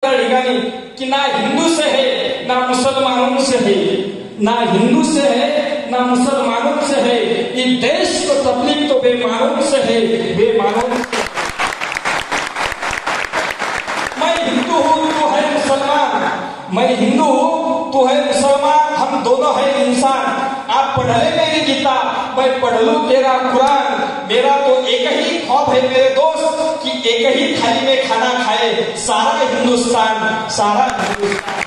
ठिकाणी कि ना हिंदू से है ना मुसलमानों से है, ना हिंदू से है ना मुसलमानों से है, ये देश को तकलीफ तो बेमानों से है, बेमानों से। मैं हिंदू हूँ तू है मुसलमान, मैं हिंदू हूँ तू है मुसलमान, हम दोनों है इंसान। आप पढ़ ले मेरी गीता, मैं पढ़ लूं तेरा कुरान, मेरा तो एक ही ख्वाब है मेरे दोस्त कि एक ही थाली में खाना खाए सारा हिंदुस्तान, सारा हिंदुस्तान।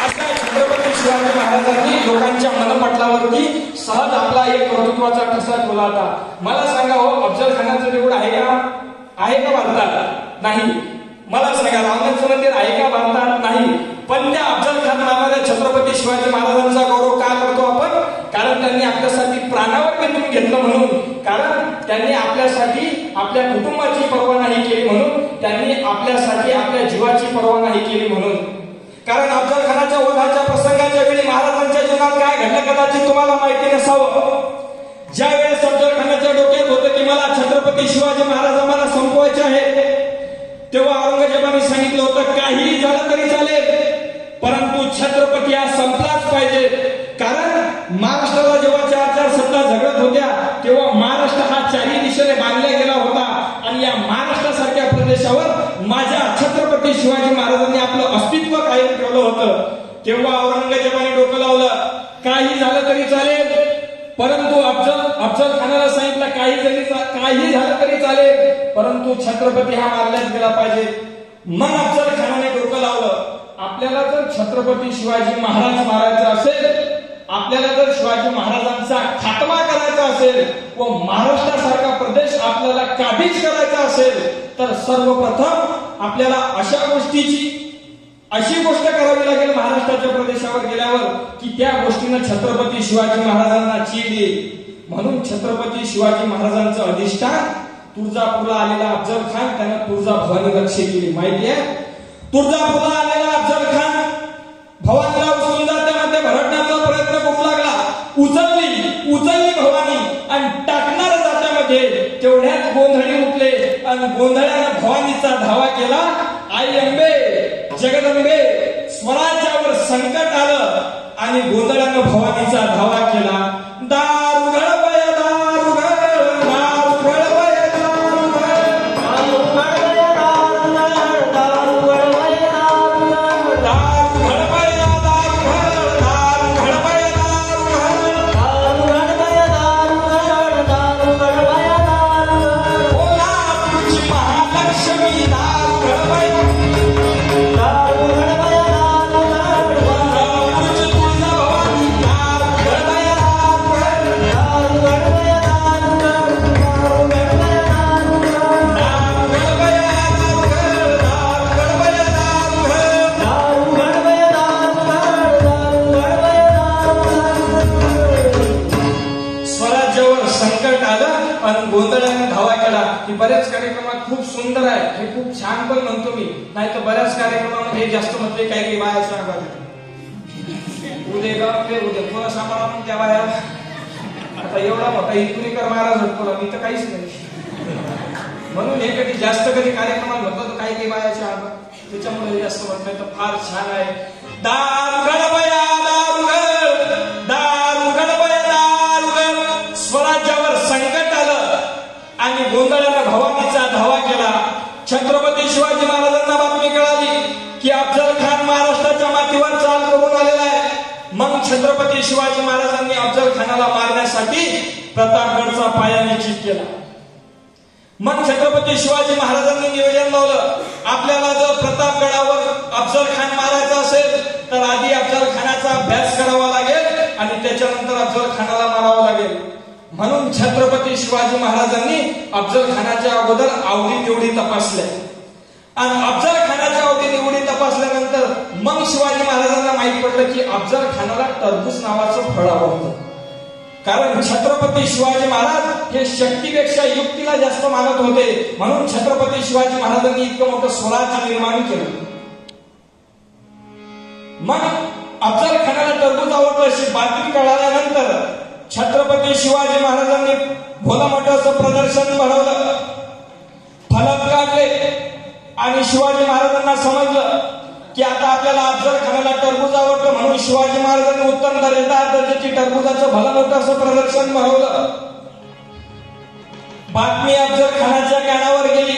असा छत्रपती शिवाजी महाराजांनी लोकांच्या मनपटलावरती सहज आपला एक कर्तृत्वाचा ठसा ठेवला होता। मला सांगा हो, अफजल खानाचं देऊळ आहे का भारतात? नाही। मला सांगा रामनाथचं मंदिर आहे का भारतात? नाही। पण त्या अफजल खान नावाच्या छत्रपती शिवाजी महाराजांचा गौरव का करतो आपण? कारण त्यांनी आपल्यासाठी प्राणावर वेचून घेतलं म्हणून, कारण त्यांनी आपल्यासाठी आपल्या कुटुंबाची पर्वा नाही केली म्हणून, त्यांनी आपल्यासाठी आपल्या जीवाची पर्वा नाही केली म्हणून। कारण अफजल खानाच्या वधाच्या प्रसंगाच्या वेळी महाराजांच्या जीवनात काय घडलं कदाचित तुम्हाला माहिती नसावं। ज्या वेळेस अफजल खानाच्या डोक्यात होतं की मला छत्रपती शिवाजी महाराज मला संपवायचे आहे, तेव्हा औरंगजेबाने सांगितलं होतं काही झालं तरी चालेल, परंतु छत्रपती हा संपलाच पाहिजे। कारण महाराष्ट्राला जेव्हा 4 सत्ता झगडत होत्या तेव्हा महाराष्ट्र हा चारही दिशेने बांधला गेला होता आणि या महाराष्ट्रासारख्या प्रदेशावर माझ्या छत्रपती शिवाजी महाराजांनी आपलं अस्तित्व कायम ठेवलं होतं। तेव्हा औरंगजेबाने डोकं लावलं काही झालं तरी चालेल, परंतु अफजल खानाला सांगितलं काही झालं तरी चालेल, परंतु छत्रपती हा मारलाच गेला पाहिजे। मग अफजल खानाने डोकं लावलं आपल्याला जर छत्रपती शिवाजी महाराज मारायचा असेल, आपल्याला जर शिवाजी महाराजांचा खात्मा करायचा असेल व महाराष्ट्रासारखा प्रदेश आपल्याला काबीज करायचा असेल, तर सर्वप्रथम आपल्याला अशी गोष्ट करावी लागेल महाराष्ट्राच्या प्रदेशावर गेल्यावर की त्या गोष्टीनं छत्रपती शिवाजी महाराजांना चीड येईल। म्हणून छत्रपती शिवाजी महाराजांचं अधिष्ठान तुळजापूरला आलेला अफजल खान त्यानं तुळजाभवानी रक्षा केली। माहिती आहे, तुळजापूरला आलेला अफजल खान भवानीला उचलून जात्यामध्ये भरडण्याचा प्रयत्न करू लागला, उचलली भवानी आणि टाकणार जात्यामध्ये तेवढ्याच गोंधळी उठले आणि गोंधळ्यानं भवानीचा धावा केला। आई अंबे जगदंबे स्वराज्यावर संकट आलं आणि गोंधळ्यानं भवानीचा धावा केला। दारुगळ बय दारुगळ, दारुगळ बय दारुगळ, दारुगळ बय दारुगळ, दारुगळ बय दारुगळ, दारुगळ बय दारुगळ, दारुगळ बय दारुगळ, दारुगळ बय दारुगळ, दारुगळ बय दारुगळ, कोल्हापूरची महालक्ष्मी दारुगळ बय गोंधळाने धावा केला। की बऱ्याच कार्यक्रमात खूप सुंदर आहे, हे खूप छान पण म्हणतो मी, नाही तर बऱ्याच कार्यक्रमामध्ये जास्त म्हणते काही बाया सांगा उद्या कोणा सांभाळा मग त्या बाया। आता एवढा मोठा इंदुरीकर महाराज होतो मी तर काहीच नाही, म्हणून हे कधी जास्त कधी कार्यक्रमात म्हटलं तर काही बायाच्या आवाज, त्याच्यामुळे जास्त म्हणतोय तर फार छान आहे। दारुगळ बया दारुगळ, दारुगळ बया दारुगळ, स्वराज्यावर संकट आलं आणि गोंधळानं भवानीचा धावा केला। छत्रपती शिवाजी महाराजांना बातमी कळाली की अफजल खान महाराष्ट्राच्या मातीवर चाल करून आलेला आहे। मग छत्रपती शिवाजी महाराजांनी अफजल खानाला मारण्यासाठी प्रतापगडचा पाया निश्चित केला। मग छत्रपती शिवाजी महाराजांनी नियोजन लावलं आपल्याला जर प्रतापगडावर अफजल खान मारायचा असेल तर आधी अफजल खानाचा अभ्यास करावा लागेल आणि त्याच्यानंतर अफजल खानाला मारावं लागेल। म्हणून छत्रपती शिवाजी महाराजांनी अफजल खानाच्या अगोदर आवडी निवडी तपासल्या आणि अफजल खानाच्या आवडी निवडी तपासल्यानंतर मग शिवाजी महाराजांना माहित पडलं की अफजल खानाला टरबूज नावाचं फळ आवडतं। कारण छत्रपती शिवाजी महाराज हे शक्तीपेक्षा युक्तीला जास्त मानत होते, म्हणून छत्रपती शिवाजी महाराजांनी इतकं मोठं स्वराज्य निर्माण केलं। मग अफजल खानाला टरबूज आवडतं अशी बातमी कळाल्यानंतर छत्रपती शिवाजी महाराजांनी भोला मोठं प्रदर्शन भरवलं, फलक काढले आणि शिवाजी महाराजांना समजलं की आता आपल्याला अफजल खानाला टरबूज आवडतं, म्हणून शिवाजी महाराजांनी उत्तम दर्जाची टरबुजाचं भलं मोठं असं प्रदर्शन भरवलं. बातमी अफजल खानाच्या कानावर गेली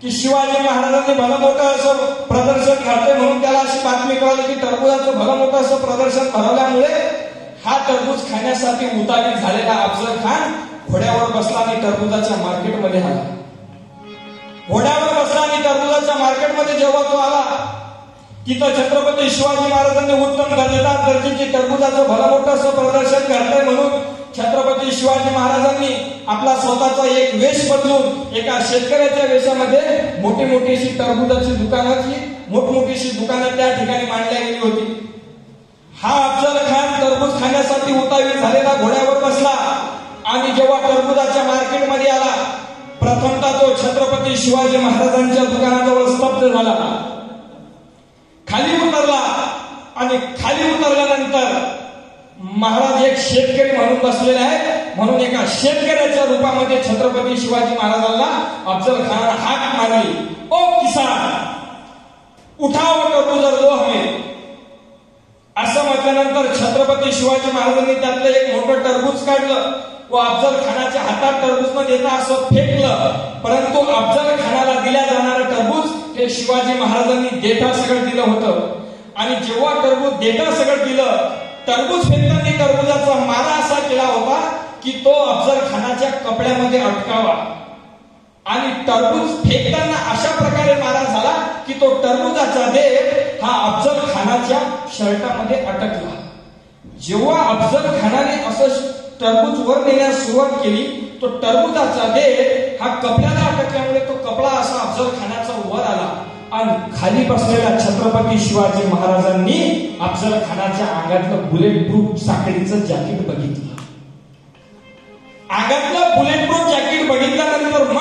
की शिवाजी महाराजांनी भलं मोठं असं प्रदर्शन घडतंय, म्हणून त्याला अशी बातमी कळली की टरबुजाचं भलं मोठं असं प्रदर्शन भरवल्यामुळे हा टरबूज खाण्यासाठी उतावीत झालेला अफजल खान घोड्यावर बसला आणि टरबुजाच्या मार्केटमध्ये आला. घोड्यावर बसला आणि टरबुजाच्या मार्केटमध्ये जेव्हा तो आला, तिथं छत्रपती शिवाजी महाराजांनी उत्तम दर्जाची टरबुजाचं भलं मोठं असं प्रदर्शन घडलंय, म्हणून छत्रपती शिवाजी महाराजांनी आपला स्वतःचा एक वेश बदलून एका शेतकऱ्याच्या वेशामध्ये मोठी मोठीशी टरबुजाची मोठमोठीशी दुकानं त्या ठिकाणी मांडल्या गेली होती. हा अफजल खान टरबूज खाण्यासाठी उतावीत झालेला घोड्यावर बसला आणि जेव्हा टरबुजाच्या मार्केटमध्ये आला, प्रथमतः तो छत्रपती शिवाजी महाराजांच्या दुकानाजवळ स्तब्ध झाला. खाली उतरला आणि खाली उतरल्यानंतर महाराज एक शेतकरी म्हणून बसलेला आहे, म्हणून एका शेतकऱ्याच्या रूपामध्ये छत्रपती शिवाजी महाराजांना अफजल खानाने हाक मारली, ओ किसान उठाओ टरबूज दो हमें. असं म्हटल्यानंतर छत्रपती शिवाजी महाराजांनी त्यातलं एक मोठं टरबूज काढलं व अफजल खानाच्या हातात टरबूज न देता असं फेकलं. परंतु अफजल खानाला दिल्या जाणारं टरबूज हे शिवाजी महाराजांनी देठा सगळं दिलं होतं. आणि जेव्हा टरबूज देठा सगळं दिलं, टरबूज फेकताना टरबुजाचा मारा असा केला होता की तो अफजल खानाच्या कपड्यामध्ये अटकावा आणि टरबूज फेकताना अशा प्रकारे मारा झाला की तो टरबुजाचा देठ हा अफजल खानाच्या शर्टामध्ये अटकला. जेव्हा अफजल खानाने असं टरबूज वर नेण्यास सुरुवात केली, तो टरबुजाचा देठ हा कपड्याला अटकल्यामुळे तो कपडा असा अफजल खानाचा वर आला आणि खाली बसलेल्या छत्रपती शिवाजी महाराजांनी अफजल खानाच्या अंगातलं बुलेट प्रूफ साखळीचं जॅकेट बघितलं. अंगातलं बुलेट प्रूफ जॅकेट बघितल्यानंतर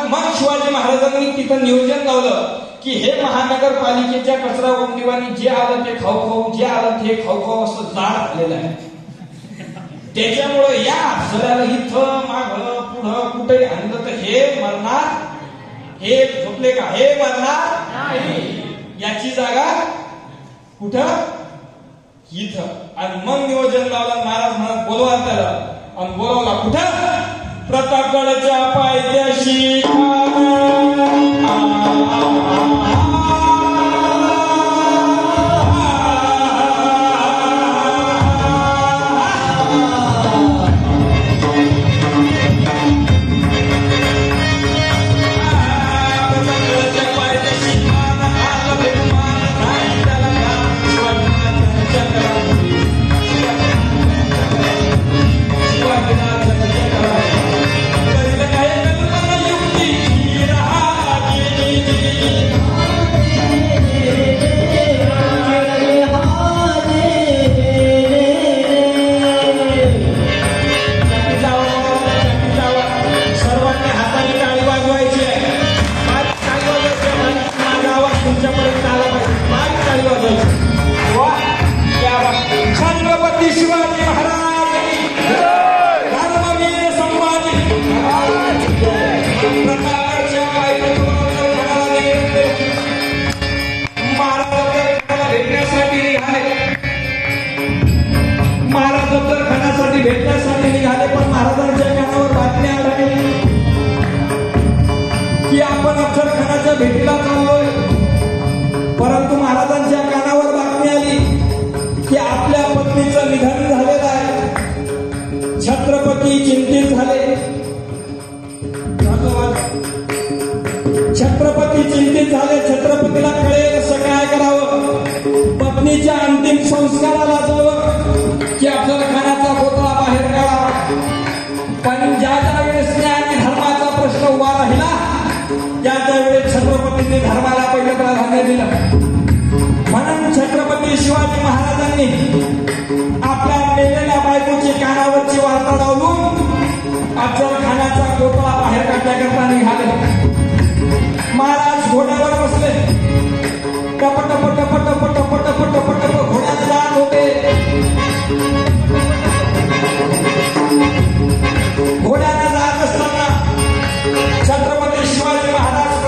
मग शिवाजी महाराजांनी तिथं नियोजन लावलं की हे महानगरपालिकेच्या कचरा कोंडीवानी जे आलं ते खाऊ जे आलं ते खाऊ असं जाड झालेलं आहे. त्याच्यामुळं या अफजलाला इथं मागं पुढं कुठे आणलं तर हे मरणार, हे झोपले का हे मरणार नाही, याची जागा कुठं इथं. आणि मग नियोजन लावलं. महाराज म्हणत बोलवा त्याला आणि बोलवला कुठं, प्रतापगडच्या पायथ्याशी. भेटण्यासाठी निघाले, पण महाराजांच्या कानावर बातमी आली की आपण अफजल खानाच्या भेटीला चाललोय. परंतु महाराजांच्या कानावर बातमी आली की आपल्या पत्नीचं निधन झालेलं आहे. छत्रपती चिंतित झाले. छत्रपतीला कळेल असं काय करावं, पत्नीच्या अंतिम संस्काराला जावं की अफजल खानाचा पुतळा बाहेर काढावा. पण ज्या वेळेस न्याय आणि धर्माचा प्रश्न उभा राहिला, त्या वेळेस छत्रपतींनी धर्माला पहिलं प्राधान्य दिलं. म्हणून छत्रपती शिवाजी महाराजांनी आपल्या मेलेल्या बायकोची कानावरची वार्ता लावून अफजल खानाचा पुतळा बाहेर काढण्याकरता निघाले. महाराज घोड्यावर बसले. टप टप टप टप टप टप टप टप घोड्यात जात होते. घोड्याने जात असताना छत्रपती शिवाजी महाराज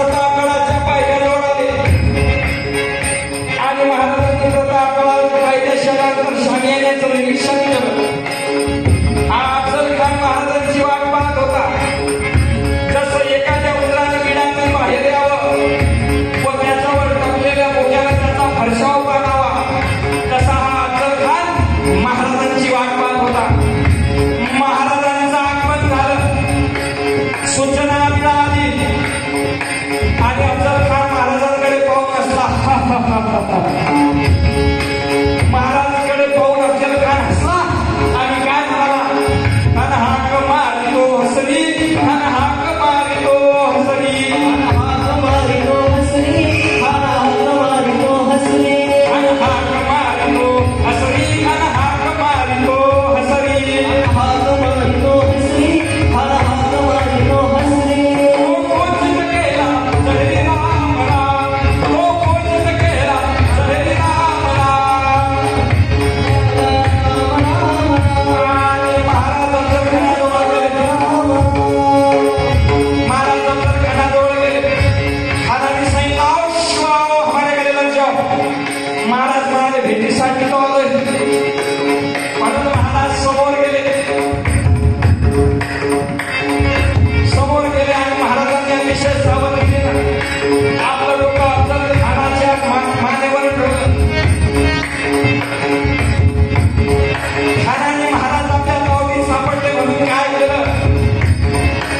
महाराजकडे पाहून अफजल खान हसला आणि काय म्हणाला, अन हाक मारितो हसरी, अन हाक मारितो हसरी, अन हाक मारितो हसरी, अन हाक मारितो हसरी, अन हाक मारितो हसरी, अन हाक मारितो हसरी, अन हाक मारितो हसरी, अन हाक मारितो हसरी. महाराज म्हणाले भेटीसाठी तो आलोय. म्हणून महाराज समोर गेले आणि महाराजांनी विषय सावध केला. आपलं डोकं अफजल खानाच्या मानेवर ठेवलं. खानाने महाराज आपल्या गावी सापडले म्हणून काय केलं,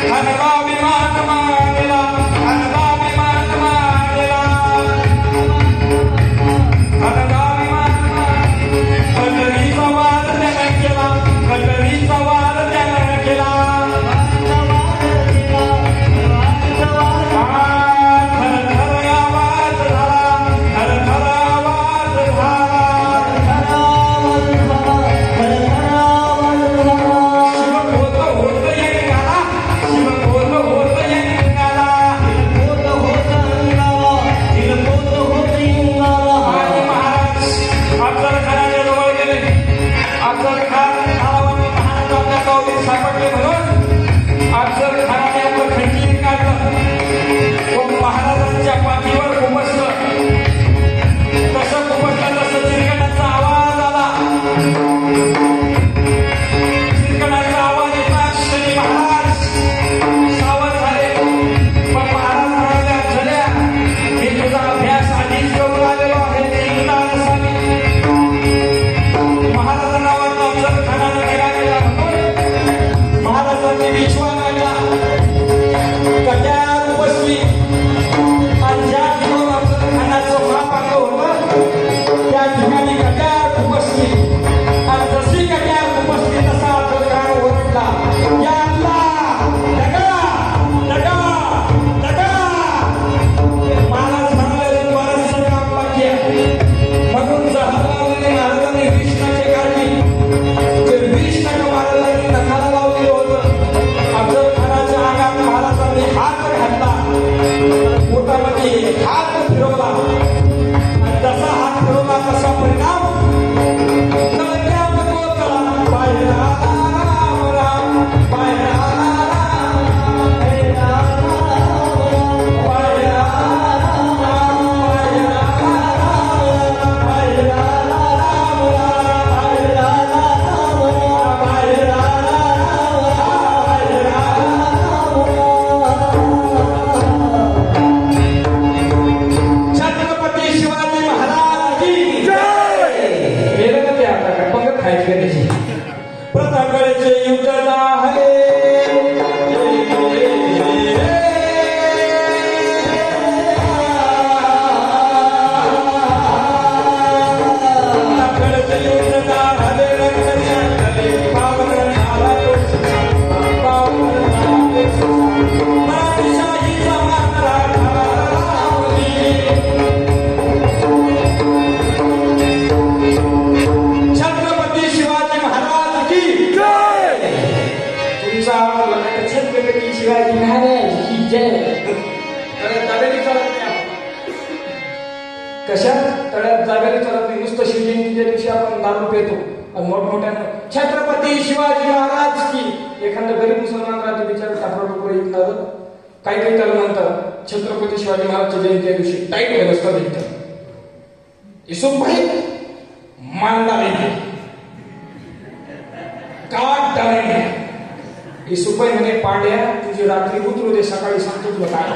खानाला अभिमान मानला, खानाला अभिमान मानला, कटरीचा वाद त्यानं केला, कटरीचा वाद त्यानं केला. थरथर आवाज झाला, थरथर आवाज झाला. शिवक होत होत येंगाला, शिवक होत होत येंगाला, होत होत येंगाला, होत होत येंगाला. आणि महाराज अफजल खानाच्या जवळ गेले. अफजल खान नावाने महाराजांच्या गावी सापडले म्हणून अफजल खानाने आपलं खंजीर काढलं व महाराजांच्या पाठीवर खुपसलं. तसं खुपसलं तसं चिरकणाचा आवाज आला. चिरकणाचा आवाज येताच श्री महाराज सावध झाले. पण महाराज म्हणाले, अफजल्या, मी तुझा अभ्यास आधीच करून आलेलो आहे, ते तुला नसावी. महाराजांना वाटलं अफजल खानानं निघा केला म्हणून महाराजांनी विश्वा काढला. कट्यार बसली आणि ज्या ठिकाणी अफजल खानाचं माप आलं होतं त्या ठिकाणी कट्यार बसली आणि जशी कट्यार बसली तसा अफजल खान ओरडला, या अल्लाह, दगा, दगा, दगा. महाराज म्हणाले, बरंचसं काम बाकी आहे. म्हणून जहालाने महाराजांनी विष नखे काढली. ते विष नख महाराजांनी नखाला लावलेलं होतं. अफजल खानाच्या अंगात महाराजांनी हात घातला, पोटामध्ये हात फिरवला आणि जसा हात फिरवला तसा परिणाम तळक्यात कोसळला. बाहेर आला राम राम, बाहेर आला राम, बाहेर आला राम, बाहेर आला राम, बाहेर आला राम, बाहेर आला राम, बाहेर आला राम, बाहेर आला छत्रपती शिवाजी महाराज की जय. गेलं ना ते आता काय पंगत खायची का त्याची. प्रतापगडचे युद्ध आहे, प्रतापगडचे युद्ध झाले, रक्त सांडले, पावन झाला तो पावन झाला तो. मराठीशाहीचा मात्रा लावली. छत्रपती शिवाजी महाराज की जय. तुमचा आवाज आला तर छत्रपती शिवाजी महाराज की जय. तळ्यात जागेली चालत नाही आपण. कशात तळ्यात जागेली चालत नाही. नुसतं शिवजयंतीच्या दिवशी आपण दारू पितो आणि मोठमोठ्यानं छत्रपती शिवाजी महाराज की. एखादं गरीब मुसलमान राहते बिचारा टाकरा टुकडे ऐकणार. काही काही त्याला म्हणतात छत्रपती शिवाजी महाराजच्या जयंतीच्या दिवशी टाईट व्यवस्था देतात. इसुभाई मांडा लेंगे, काट डालेंगे. इसुभाई म्हणे, पांड्या तुझी रात्री उतरू दे, सकाळी सांगतो तुला काय.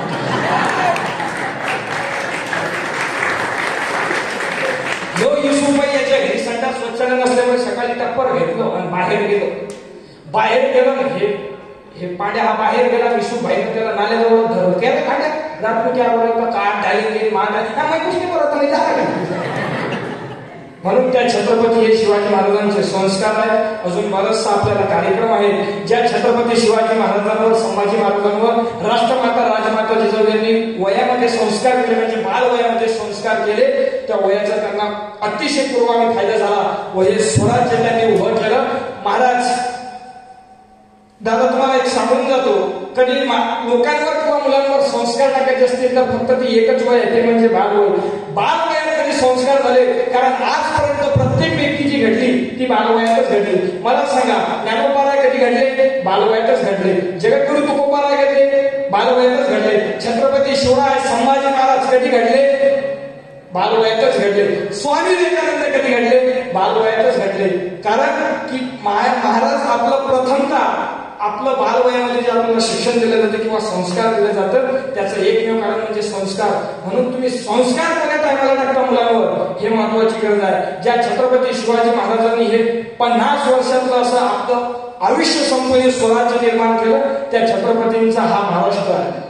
जो युसुफबाई याच्या घरी संडास स्वच्छता नसल्यामुळे सकाळी टप्पर घेतलो आणि बाहेर गेलो. हे पांड्या हा बाहेर गेला. युसुफबाईने त्याला नाल्याजवळ धरलं. त्याला काढ्या रात्री क्या बोलायला काट डालेंगे, मांड मैं कुछ नहीं बोला तुम्ही जा. म्हणून त्या छत्रपती हे शिवाजी महाराजांचे संस्कार आहेत. अजून बरचसा आपल्याला कार्यक्रम आहेत ज्या छत्रपती शिवाजी महाराजांवर, संभाजी महाराजांवर राष्ट्रमाता राजमाता जिजाऊ यांनी वयामध्ये संस्कार केले, म्हणजे बाल वयामध्ये संस्कार केले. त्या वयाचा त्यांना अतिशय पूर्वामी फायदा झाला व हे स्वराज्य त्यांनी उभं केलं. महाराज दादा तुम्हाला एक सांगून जातो, कधी लोकांवर किंवा मुलांवर संस्कार टाकायचे असतील तर फक्त ती एकच वय आहे, ते म्हणजे बालवय. बालवयात कधी संस्कार झाले, कारण आजपर्यंत प्रत्येक व्यक्ती जी घडली ती बालवयातच घडली. मला सांगा, ज्ञानोबाराय कधी घडले? बालवयातच घडले. जगद्गुरु तुकोबाराय घडले? बालवयातच घडले. छत्रपती शिवराय संभाजी महाराज कधी घडले? बालवयातच घडले. स्वामी विवेकानंद कधी घडले? बालवयातच घडले. कारण की महाराज आपलं प्रथमतः आपलं बालवयामध्ये जे आपल्याला शिक्षण दिलं जातं किंवा संस्कार दिलं जातं त्याचं एकमेव कारण म्हणजे संस्कार. म्हणून तुम्ही संस्कार कोण्या टायमाला टाकता मुलांवर, हे महत्वाची गरज आहे. ज्या छत्रपती शिवाजी महाराजांनी हे 50 वर्षातलं असं आपलं आयुष्य संपन्न स्वराज्य निर्माण केलं, त्या छत्रपतींचा हा महाराष्ट्र आहे.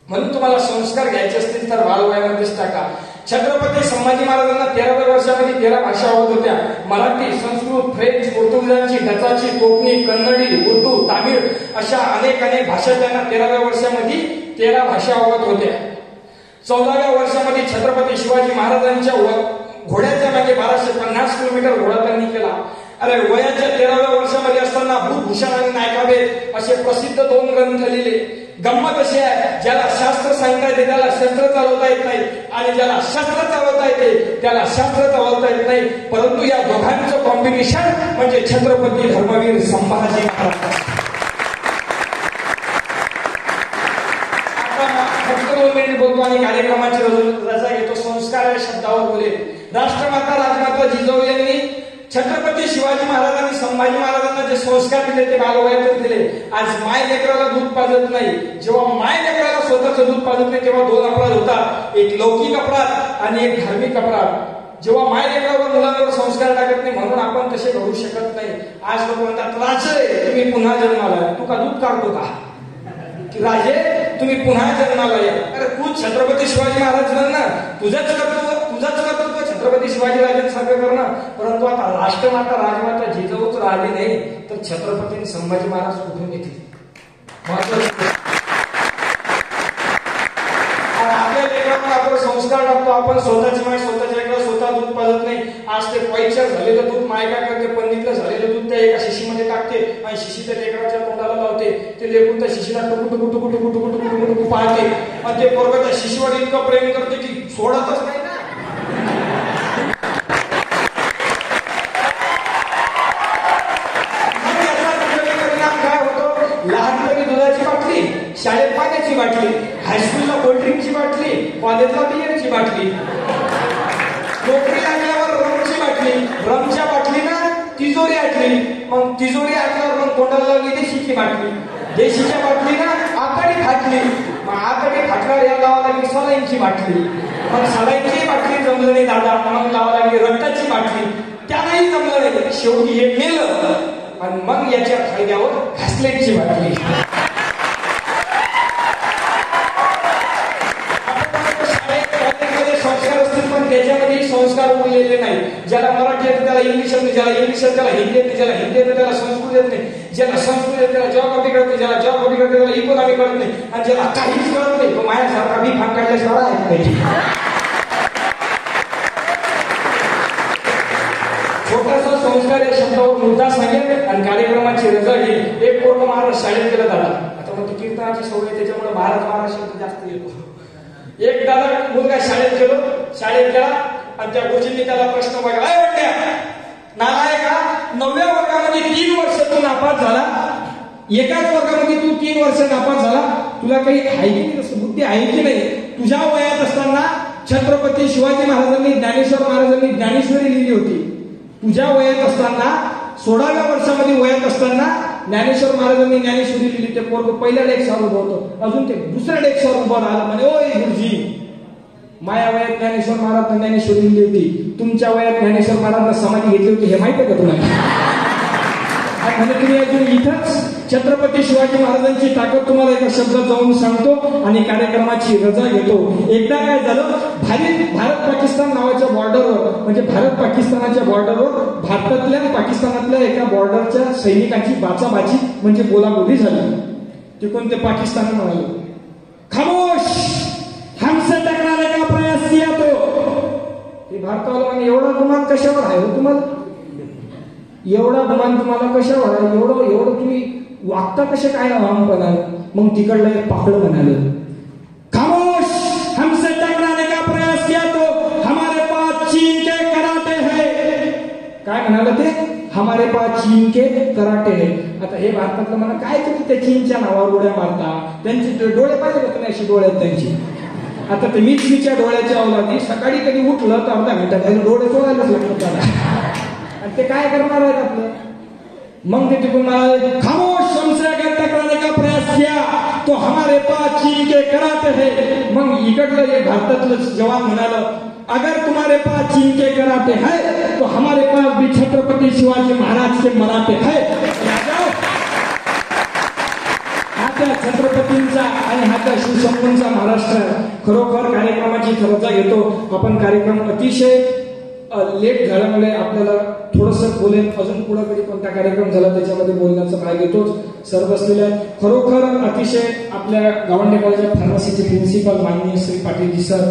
म्हणून तुम्हाला संस्कार घ्यायचे असतील तर बालवयामध्येच टाका. छत्रपती संभाजी महाराजांना 13व्या वर्षामध्ये 13 भाषा आवडत होत्या. मराठी, संस्कृत, फ्रेंच, पोर्तुगीजांची, डचाची, कोकणी, कन्नडी, उर्दू, तामिळ अशा अनेक भाषा त्यांना 13व्या वर्षामध्ये 13 भाषा आवडत होत्या. 14व्या वर्षामध्ये छत्रपती शिवाजी महाराजांच्या घोड्याच्या मागे 1250 किलोमीटर घोडा त्यांनी केला. अरे वयाच्या 13व्या वर्षामध्ये असताना भूभूषण आणि नायकाभेद असे प्रसिद्ध 2 ग्रंथ लिहिले. गंमत अशी आहे, ज्याला शास्त्र सांगता येते त्याला शस्त्र चालवता येत नाही, आणि ज्याला शस्त्र चालवता येते त्याला शास्त्र चालवता येत नाही. परंतु या दोघांचं कॉम्बिनेशन म्हणजे छत्रपती धर्मवीर संभाजी महाराज. फक्त 2 मिनिट बोलतो आणि कार्यक्रमाची रजा घेतो. संस्कार या शब्दावर बोले. राष्ट्रमाता राजमाता जिजाऊ यांनी छत्रपती शिवाजी महाराजांनी संभाजी महाराजांना जे संस्कार दिले ते बालवयातच दिले. आज माय लेकराला दूध पाजत नाही. जेव्हा माय लेकराला स्वतःचं दूध पाजत नाही तेव्हा 2 अपराध होतात, एक लौकिक अपराध आणि एक धार्मिक अपराध. जेव्हा माय लेकरावर मुलांवर संस्कार टाकत नाही म्हणून आपण तसे घडू शकत नाही. आज लोक म्हणतात, राजे तुम्ही पुन्हा जन्माला, तू का दूध काढतो का? की राजे तुम्ही पुन्हा जन्माला या. अरे तू छत्रपती शिवाजी महाराज बन ना, तुझंच कर्तृत्व छत्रपती शिवाजी राजांसारखं करणं. परंतु आता राष्ट्रमाता राजमाता जिजाऊच राहिले नाही तर छत्रपती संभाजी महाराज कुठून येतील? आपल्या लेकरांना आपण संस्कार टाकतो. आपण स्वतःची माय स्वतःच्या लेकराला स्वतः दूध पाजत नाही. आज ते पैशात झालेलं दूध माय काय करते, पंडितला झालेलं दूध त्या एका शिशीमध्ये टाकते आणि शिशीच्या लेकराच्या तोंडाला लावते. ते लेकरून त्या शिशीला टुकू टुकू टुकू टुकू टुकू टुकू टुकू टुकू पाहते आणि ते पोरगं त्या शिशीवर इतकं प्रेम करते की सोडतच नाही ना. लहानपणी दुधाची बाटली, शाळेत पाण्याची बाटली, हायस्कूलला कोल्ड्रिंकची बाटली, कॉलेजला बियरची बाटली, नोकरी लागल्यावर रमची बाटली, रमच्या बाटलीनं तिजोरी आटली, मग तिजोरी आटल्यावर मग तोंडाला लागली देशीची बाटली, देशीच्या बाटलीनं आकाडी फाटली, मग आकाडी फाटल्यावर या लावा लागली सलाईनची बाटली, मग सलाईनची बाटली जमलं नाही दादा, मग लावा लागली रक्ताची बाटली, त्यालाही जमलं नाही. शेवटी हे मेलं आणि मग याच्या फायद्यावर घासलेटची बाटली. संस्कार असतील पण त्याच्यामध्ये संस्कार उरलेले नाही. ज्याला मराठी येते त्याला इंग्लिश येते, ज्याला इंग्लिश येते त्याला हिंदी येते, ज्याला हिंदी येते त्याला संस्कृत येत नाही, ज्याला संस्कृत येते त्याला जॉग्राफी कळत नाही, ज्याला जॉग्राफी कळते त्याला इकॉनॉमी कळत नाही, आणि ज्याला काहीच कळत नाही तो माझ्यासारखा बी फान काढल्याशिवाय ऐकत नाही. छोटासा संस्कार या शब्दावर मुद्दा सांगेल आणि कार्यक्रमाची रजा घेईल. एक पोरग महाराज शाळेत गेला दादा, आता मग कीर्तनाची सवय त्याच्यामुळे महाराज शब्द जास्त येतो. एक दादा मुलगा शाळेत गेला आणि त्या गुरुजींनी त्याला प्रश्न बघा, नालायका 9व्या वर्गामध्ये 3 वर्ष तू नापास झाला, एकाच वर्गामध्ये तू 3 वर्ष नापास झाला, तुला काही आहे की नाही, तसं बुद्धी आहे की नाही? तुझ्या वयात असताना छत्रपती शिवाजी महाराजांनी ज्ञानेश्वर महाराजांनी ज्ञानेश्वरी लिहिली होती. तुझ्या वयात असताना 16व्या वर्षामध्ये वयात असताना ज्ञानेश्वर महाराजांनी ज्ञानेश्वरी लिहिली. ते पोरग पहिल्या डेक्सवर उभं होतं, अजून ते दुसऱ्या डेक्सवर उभं राहिलं, म्हणे ओय गुरुजी माझ्या वयात ज्ञानेश्वर महाराजांनी ज्ञानेश्वरी लिहिली होती, तुमच्या वयात ज्ञानेश्वर महाराजांना समाधी घेतली होती, हे माहिती आहे का तुम्हाला? म्हणजे तुम्ही अजून इथंच छत्रपती शिवाजी महाराजांची ताकद तुम्हाला एका शब्दात जाऊन सांगतो आणि कार्यक्रमाची रजा घेतो. एकदा काय झालं, भारत पाकिस्तान नावाच्या बॉर्डरवर, म्हणजे भारत पाकिस्तानाच्या बॉर्डरवर भारतातल्या पाकिस्तानातल्या एका बॉर्डरच्या सैनिकांची बाचाबाची म्हणजे बोलाबोली झाली. तिकडून ते पाकिस्तान म्हणाले, खामोश, हमसे टकराने का प्रयास किया तो. ते भारताला एवढा गुमान कशावर आहे हो तुम्हाला, एवढा गुमान तुम्हाला कशावर आहे, एवढं तुम्ही वागता कसे काय अहमपणानं. मग तिकडलं एक पाकळं म्हणालं, खामोश, हमसे टकराने का प्रयास किया तो हमारे पास चीन के कराटे है. काय म्हणाल ते, हमारे पास चीन के कराटे है. आता हे भारतातलं म्हणा, काय तुम्ही त्या चीनच्या नावावर उड्या मारता, त्यांचे डोळे पाहिजे का तुम्ही, अशी डोळे आहेत त्यांची. आता ते मीच्या डोळ्याच्या अवलादी सकाळी कधी उठलं तर अर्धा घंटा त्याने डोळे चोळायलाच लागतात त्याला, आणि ते काय करणार आहेत आपलं. मग ते तिकडून खामोश, हमसे अगर टकराने का प्रयास किया तो हमारे पास चीन के कराटे है. मग इकडलं एक भारतातलं जवान म्हणाल, अगर तुम्हारे पास चीन के कराटे है तो हमारे पास भी छत्रपति शिवाजी महाराज के मराठे है. छत्रपतींचा आणि हा त्या शिवशंभूंचा महाराष्ट्र. खरोखर कार्यक्रमाची रजा घेतो आपण. कार्यक्रम अतिशय लेट झाल्यामुळे आपल्याला थोडंसं बोलेल, अजून पुढे कधी कोणता कार्यक्रम झाला त्याच्यामध्ये बोलण्याचा भाग घेतोच. सर बसलेले आहेत. खरोखर अतिशय आपल्या गावंडे कॉलेज ऑफ फार्मसीचे प्रिन्सिपल माननीय श्री पाटीलजी सर,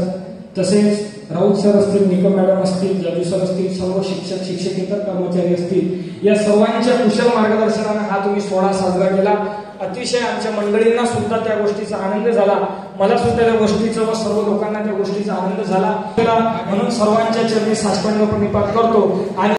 तसेच राऊत सर असतील, निकम मॅडम असतील, जादू सर असतील, सर्व शिक्षक शिक्षकेतर कर्मचारी असतील, या सर्वांच्या कुशल मार्गदर्शनाने हा तुम्ही सोहळा साजरा केला. अतिशय आमच्या मंडळींना सुद्धा त्या गोष्टीचा आनंद झाला, मला सुद्धा त्या गोष्टीचा व सर्व लोकांना त्या गोष्टीचा आनंद झाला. म्हणून सर्वांच्या चरणी साष्टांग प्रणिपात करतो. आणि